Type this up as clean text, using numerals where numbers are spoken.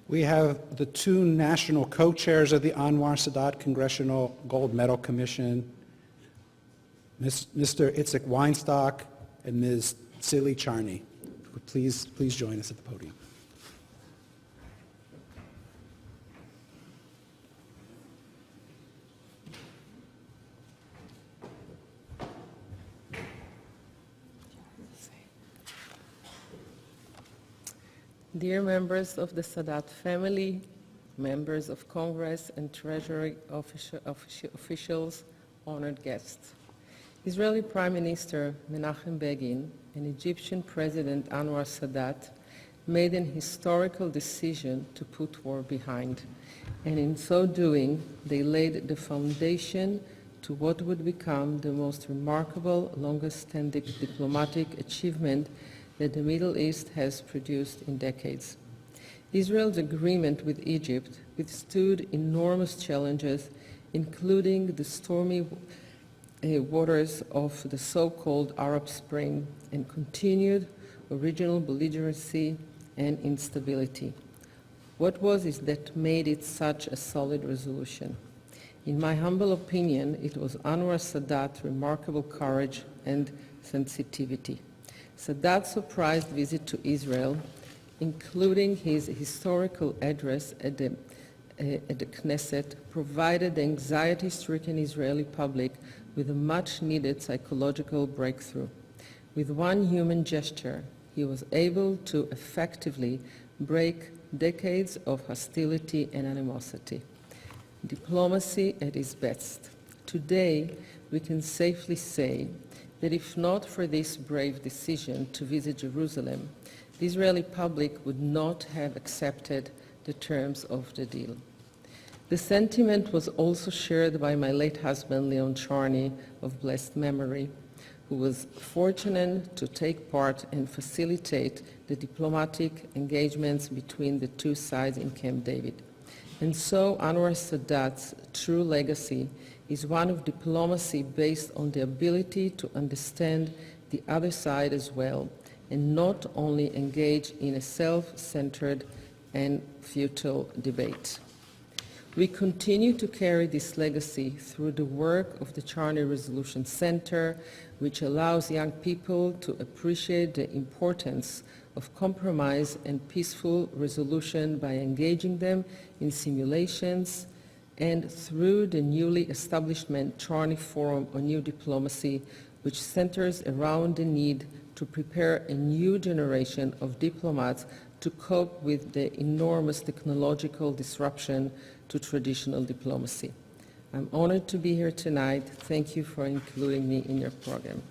We have the two national co-chairs of the Anwar Sadat Congressional Gold Medal Commission, Mr. Itzik Weinstock and Ms. Tzili Charney. Please join us at the podium. Dear members of the Sadat family, members of Congress and Treasury officials, honored guests. Israeli Prime Minister Menachem Begin and Egyptian President Anwar Sadat made an historical decision to put war behind, and in so doing, they laid the foundation to what would become the most remarkable, longest-standing diplomatic achievement that the Middle East has produced in decades. Israel's agreement with Egypt withstood enormous challenges, including the stormy waters of the so-called Arab Spring and continued regional belligerency and instability. What was it that made it such a solid resolution? In my humble opinion, it was Anwar Sadat's remarkable courage and sensitivity. Sadat's surprise visit to Israel, including his historical address at the Knesset, provided the anxiety-stricken Israeli public with a much-needed psychological breakthrough. With one human gesture, he was able to effectively break decades of hostility and animosity. Diplomacy at its best. Today, we can safely say that if not for this brave decision to visit Jerusalem, the Israeli public would not have accepted the terms of the deal. The sentiment was also shared by my late husband, Leon Charney, of blessed memory, who was fortunate to take part and facilitate the diplomatic engagements between the two sides in Camp David. And so Anwar Sadat's true legacy is one of diplomacy based on the ability to understand the other side as well, and not only engage in a self-centered and futile debate. We continue to carry this legacy through the work of the Charney Resolution Center, which allows young people to appreciate the importance of compromise and peaceful resolution by engaging them in simulations, and through the newly established Charney Forum on New Diplomacy, which centers around the need to prepare a new generation of diplomats to cope with the enormous technological disruption to traditional diplomacy. I'm honored to be here tonight. Thank you for including me in your program.